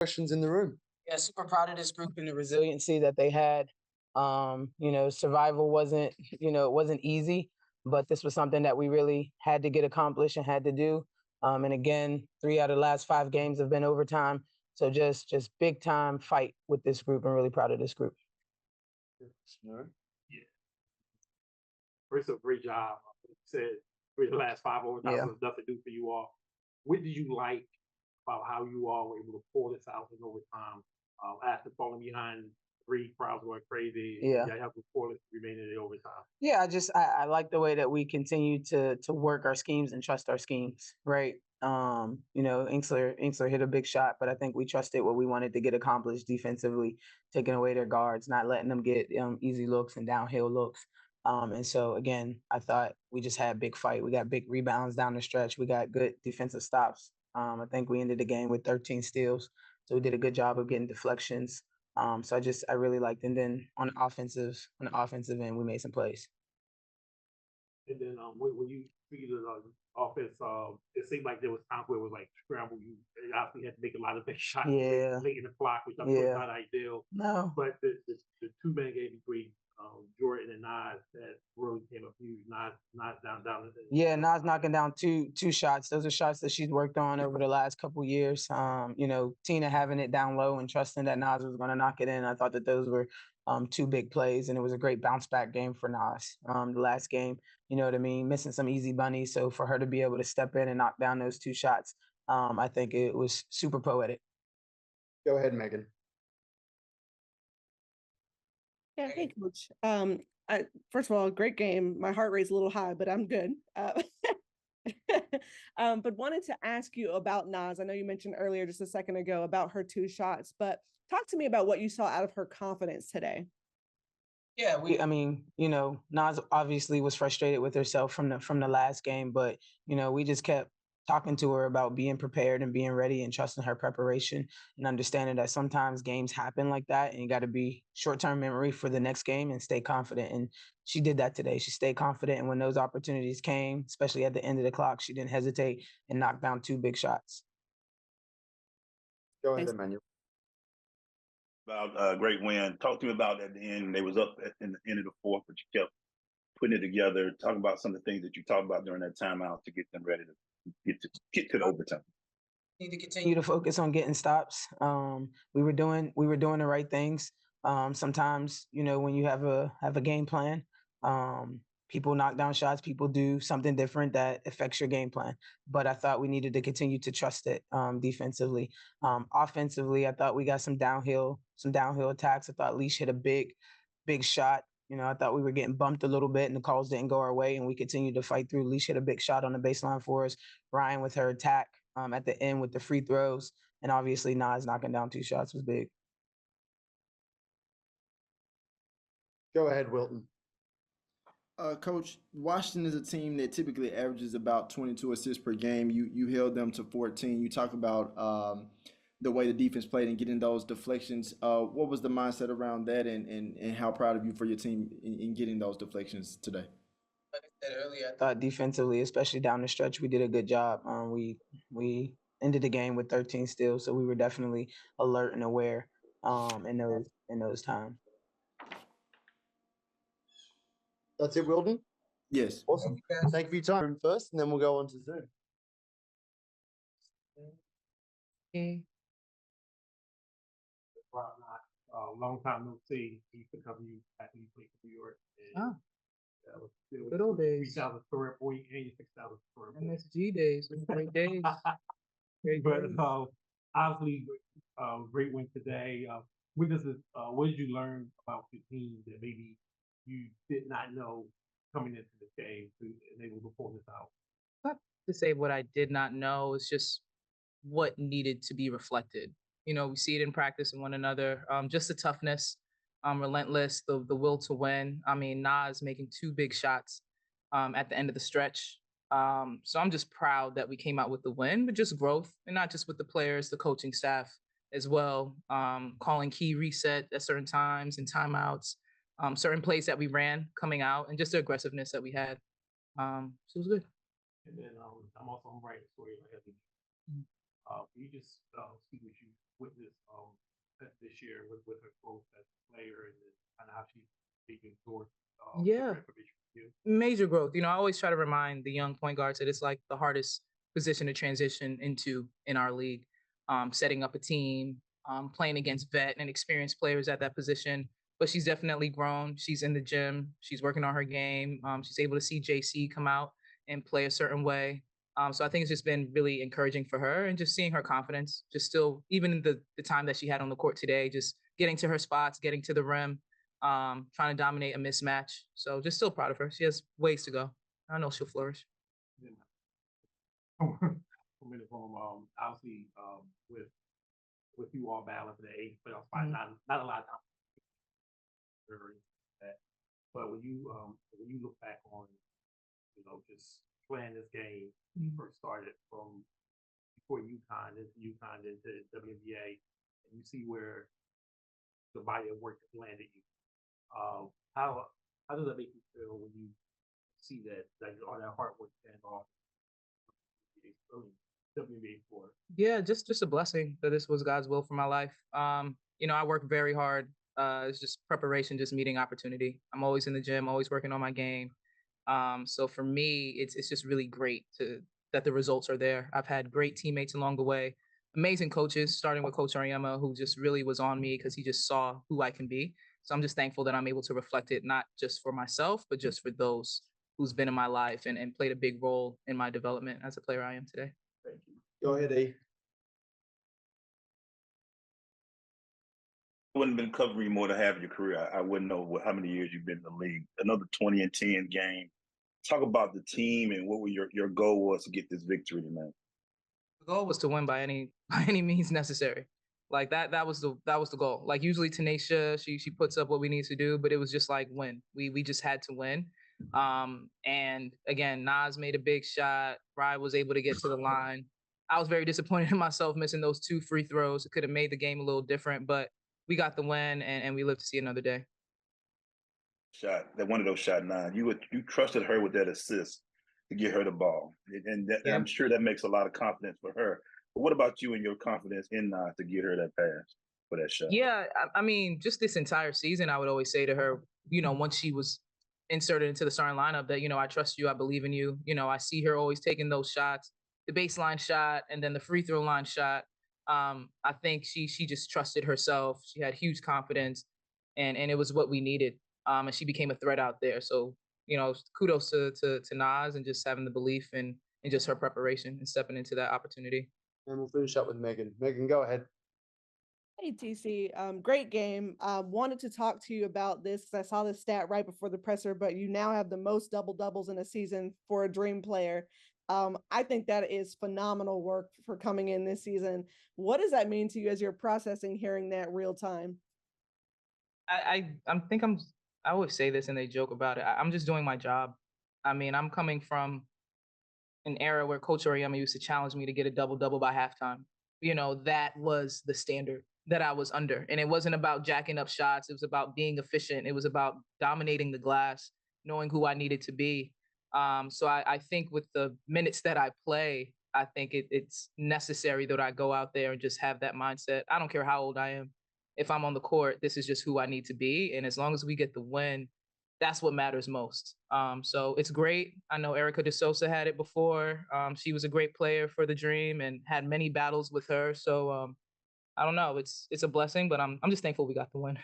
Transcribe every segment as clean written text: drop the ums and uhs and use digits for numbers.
Questions in the room. Yeah, super proud of this group and the resiliency that they had. Survival wasn't, it wasn't easy, but this was something that we really had to get accomplished and had to do. And again, 3 out of the last 5 games have been overtime. So just big time fight with this group. I'm really proud of this group. Yeah. First, a great job. You said for the last 5 overtimes was nothing new for you all. What did you like about how you all were able to pull this out in overtime after falling behind 3, crowds going crazy? Yeah. You have to pull it remaining in the overtime. Yeah, I like the way that we continue to work our schemes and trust our schemes, right? Inksler hit a big shot, but I think we trusted what we wanted to get accomplished defensively, taking away their guards, not letting them get easy looks and downhill looks. And so again, I thought we just had a big fight. We got big rebounds down the stretch. We got good defensive stops. I think we ended the game with 13 steals, so we did a good job of getting deflections. So I really liked, and then on the offensive end, we made some plays. And then when you see the offense, it seemed like there was times where it was like scramble. You obviously had to make a lot of big shots late in the clock, which I thought was not ideal. No. But the 2-man game between Jordin and Nas that really came up huge. Nas down. Yeah, Nas knocking down two shots. Those are shots that she's worked on over the last couple years. Tina having it down low and trusting that Nas was going to knock it in. I thought that those were 2 big plays, and it was a great bounce back game for Nas. The last game, you know what I mean, missing some easy bunnies. So for her to be able to step in and knock down those 2 shots, I think it was super poetic. Go ahead, Megan. Yeah, hey, Coach. First of all, great game. My heart rate's a little high, but I'm good. But wanted to ask you about Nas. I know you mentioned earlier just a second ago about her 2 shots, but talk to me about what you saw out of her confidence today. Yeah, Nas obviously was frustrated with herself from the last game, but we just kept talking to her about being prepared and being ready and trusting her preparation and understanding that sometimes games happen like that and you got to be short-term memory for the next game and stay confident. And she did that today. She stayed confident, and when those opportunities came, especially at the end of the clock, she didn't hesitate and knocked down 2 big shots. Go ahead, Emmanuel. About a great win. Talk to me about at the end. They was up in the end of the fourth, but you kept putting it together. Talk about some of the things that you talked about during that timeout to get them ready to get to the overtime. Need to continue to focus on getting stops. We were doing the right things. Sometimes, when you have a game plan, people knock down shots, people do something different that affects your game plan. But I thought we needed to continue to trust it defensively. Offensively, I thought we got some downhill attacks. I thought Leash hit a big shot. I thought we were getting bumped a little bit and the calls didn't go our way, and we continued to fight through. Leash hit a big shot on the baseline for us. Ryan with her attack at the end with the free throws. And obviously Nas knocking down 2 shots was big. Go ahead, Wilton. Coach, Washington is a team that typically averages about 22 assists per game. You held them to 14. You talk about the way the defense played and getting those deflections. What was the mindset around that, and how proud of you for your team in getting those deflections today? Like I said earlier, I thought defensively, especially down the stretch, we did a good job. We ended the game with 13 steals, so we were definitely alert and aware in those times. That's it, Wilton? Yes. Awesome. Thank you for your time first, and then we'll go on to Zoom. Okay. Long time no see. He used to cover you after you played for New York. Oh. Good old days. 3,000 square boy and 6,000 square boy. MSG days, great days. But obviously, great win today. What did you learn about the team that maybe you did not know coming into this game and able to pull this out? Not to say what I did not know, it's just what needed to be reflected. We see it in practice in one another. Just the toughness, relentless, the will to win. I mean, Nas making 2 big shots at the end of the stretch. So I'm just proud that we came out with the win, but just growth, and not just with the players, the coaching staff as well, calling key reset at certain times and timeouts, certain plays that we ran coming out, and just the aggressiveness that we had. So it was good. And then I'm also writing a story. You just speak what you witnessed this year with her growth as a player and kind of how she's taking towards Yeah, information from you? major growth. I always try to remind the young point guards that it's like the hardest position to transition into in our league. Setting up a team, playing against vet and experienced players at that position. But she's definitely grown. She's in the gym. She's working on her game. She's able to see JC come out and play a certain way. So I think it's just been really encouraging for her and just seeing her confidence, just still, even the time that she had on the court today, just getting to her spots, getting to the rim, trying to dominate a mismatch. So just still proud of her. She has ways to go. I know she'll flourish. Yeah. From obviously with you all battling for the eighth playoff spot, not a lot of time. That. But when you look back on, just playing this game when you first started from before UConn into WNBA, and you see where the body of work has landed you. How does that make you feel when you see that all that hard work paying off? WNBA for. Yeah, just a blessing that this was God's will for my life. I work very hard. It's just preparation, just meeting opportunity. I'm always in the gym, always working on my game. So for me, it's just really great that the results are there. I've had great teammates along the way, amazing coaches, starting with Coach Ariema, who just really was on me because he just saw who I can be. So I'm just thankful that I'm able to reflect it, not just for myself, but just for those who's been in my life and played a big role in my development as a player I am today. Thank you. Go ahead, E. I wouldn't have been covering you more than half of your career. I wouldn't know how many years you've been in the league. Another 20-10 game. Talk about the team and what your goal was to get this victory tonight. The goal was to win by any means necessary. Like that was the goal. Like usually Tanisha, she puts up what we need to do, but it was just like win. We just had to win. And again, Nas made a big shot. Wright was able to get to the line. I was very disappointed in myself missing those 2 free throws. It could have made the game a little different, but we got the win and we live to see another day. Shot that one of those shot 9. You trusted her with that assist to get her the ball, and I'm sure that makes a lot of confidence for her. But what about you and your confidence in Nas to get her that pass for that shot? Yeah, I mean, just this entire season, I would always say to her, once she was inserted into the starting lineup, that I trust you, I believe in you. I see her always taking those shots, the baseline shot, and then the free throw line shot. I think she just trusted herself. She had huge confidence, and it was what we needed. And she became a threat out there. So kudos to Nas and just having the belief and just her preparation and stepping into that opportunity. And we'll finish up with Megan. Megan, go ahead. Hey, TC, great game. Wanted to talk to you about this because I saw this stat right before the presser, but you now have the most double-doubles in a season for a Dream player. I think that is phenomenal work for coming in this season. What does that mean to you as you're processing hearing that real time? I always say this and they joke about it. I'm just doing my job. I mean, I'm coming from an era where Coach Oriema used to challenge me to get a double-double by halftime. That was the standard that I was under. And it wasn't about jacking up shots. It was about being efficient. It was about dominating the glass, knowing who I needed to be. So I think with the minutes that I play, I think it's necessary that I go out there and just have that mindset. I don't care how old I am. If I'm on the court, this is just who I need to be. And as long as we get the win, that's what matters most. So it's great. I know Erica DeSosa had it before. She was a great player for the Dream and had many battles with her. So I don't know. It's a blessing, but I'm just thankful we got the win.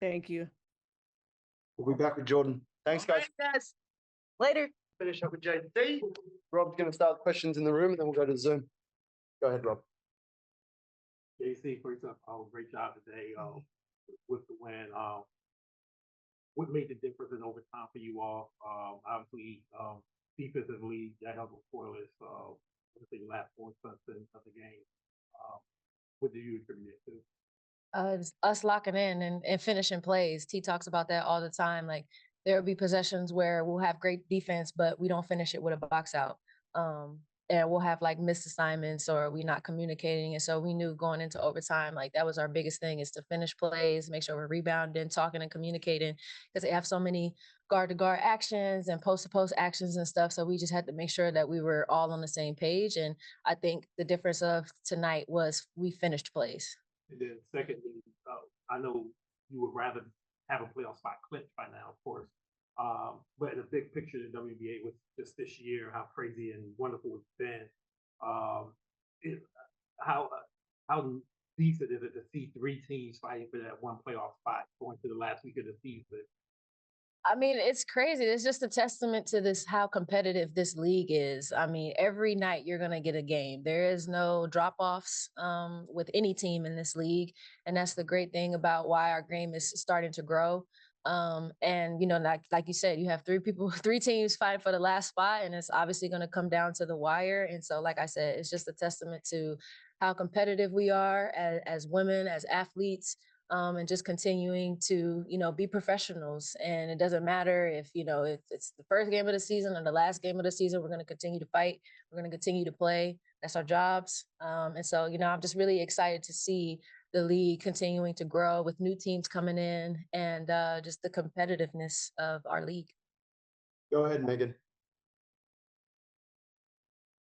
Thank you. We'll be back with Jordin. Thanks, guys. Right, guys. Later. Finish up with JD. Rob's going to start questions in the room, and then we'll go to Zoom. Go ahead, Rob. JC, first up, great job today with the win. What made the difference in overtime for you all? Obviously, defensively, that helped with Corliss. Let's say last 4 something of the game. What do you attribute it to? It's us locking in and finishing plays. T talks about that all the time. Like there will be possessions where we'll have great defense, but we don't finish it with a box out. And we'll have like missed assignments or we're not communicating. And so we knew going into overtime, like that was our biggest thing is to finish plays, make sure we're rebounding, talking and communicating because they have so many guard to guard actions and post to post actions and stuff. So we just had to make sure that we were all on the same page. And I think the difference of tonight was we finished plays. And then secondly, I know you would rather have a playoff spot clinched by now, of course. But in the big picture, the WNBA was just this year, how crazy and wonderful it's been. How decent is it to see 3 teams fighting for that one playoff spot going to the last week of the season? I mean, it's crazy. It's just a testament to this, how competitive this league is. I mean, every night you're going to get a game. There is no drop offs with any team in this league. And that's the great thing about why our game is starting to grow. And, you know, like you said, you have 3 teams fighting for the last spot, and it's obviously going to come down to the wire. And so, like I said, it's just a testament to how competitive we are as women, as athletes. And just continuing to, you know, be professionals. And it doesn't matter if, you know, if it's the first game of the season or the last game of the season, we're going to continue to fight. We're going to continue to play. That's our jobs. And so, you know, I'm just really excited to see the league continuing to grow with new teams coming in and just the competitiveness of our league. Go ahead, Megan.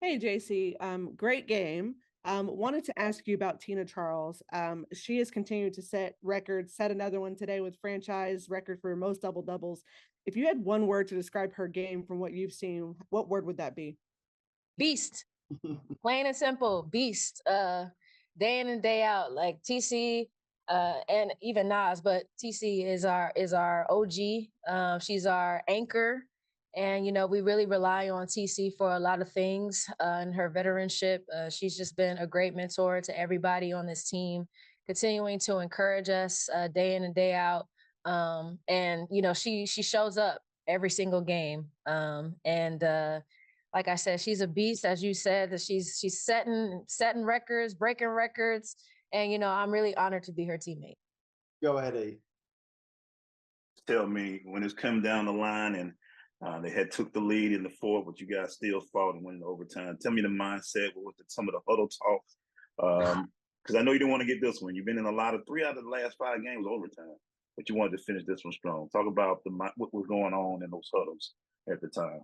Hey, JC, great game. Wanted to ask you about Tina Charles. She has continued to set records, set another one today with franchise record for most double doubles. If you had one word to describe her game from what you've seen, what word would that be? Beast. Plain and simple, beast. Day in and day out, like TC and even Nas, but TC is our OG. She's our anchor. And, you know, we really rely on TC for a lot of things and her veteranship. She's just been a great mentor to everybody on this team, continuing to encourage us day in and day out. And, you know, she shows up every single game. Like I said, she's a beast, as you said, that she's setting records, breaking records. And, you know, I'm really honored to be her teammate. Go ahead, E. Tell me when it's come down the line and they had took the lead in the 4th, but you guys still fought and went in overtime. Tell me the mindset. What was some of the huddle talks? Because I know you didn't want to get this one. You've been in a lot of 3 out of the last 5 games overtime, but you wanted to finish this one strong. Talk about what was going on in those huddles at the time.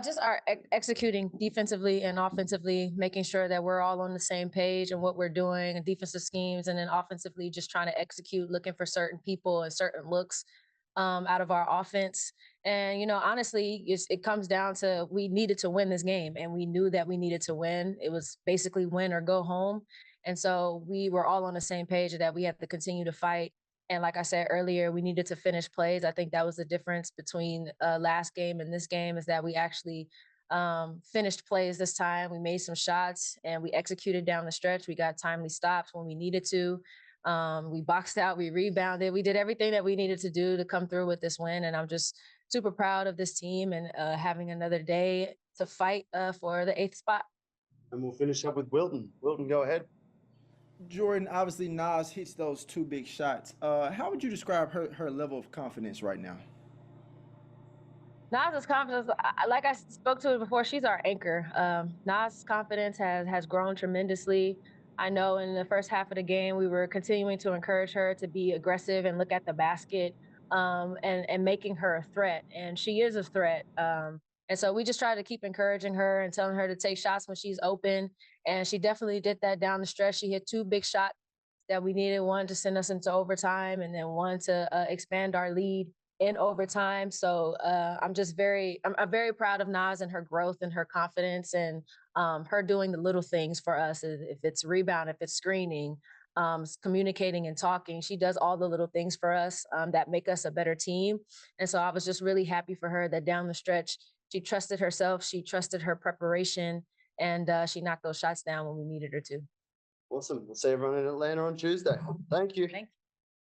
Just our executing defensively and offensively, making sure that we're all on the same page and what we're doing and defensive schemes, and then offensively just trying to execute, looking for certain people and certain looks out of our offense. And, you know, honestly, it comes down to we needed to win this game, and we knew that we needed to win. It was basically win or go home. And so we were all on the same page that we had to continue to fight. And like I said earlier, we needed to finish plays. I think that was the difference between last game and this game, is that we actually finished plays this time. We made some shots and we executed down the stretch. We got timely stops when we needed to. We boxed out, we rebounded. We did everything that we needed to do to come through with this win. And I'm just super proud of this team and having another day to fight for the 8th spot. And we'll finish up with Wilton. Wilton, go ahead. Jordin, obviously Nas hits those 2 big shots. How would you describe her level of confidence right now? Nas's confidence, like I spoke to it before, she's our anchor. Nas's confidence has grown tremendously. I know in the first half of the game, we were continuing to encourage her to be aggressive and look at the basket and making her a threat. And she is a threat. And so we just try to keep encouraging her and telling her to take shots when she's open. And she definitely did that down the stretch. She hit 2 big shots that we needed, one to send us into overtime and then one to expand our lead in overtime. So I'm very proud of Nas and her growth and her confidence and her doing the little things for us. If it's rebound, if it's screening, communicating and talking, she does all the little things for us that make us a better team. And so I was just really happy for her that down the stretch, she trusted herself, she trusted her preparation, and she knocked those shots down when we needed her to. Awesome. We'll see everyone in Atlanta on Tuesday. Thank you. Thank you.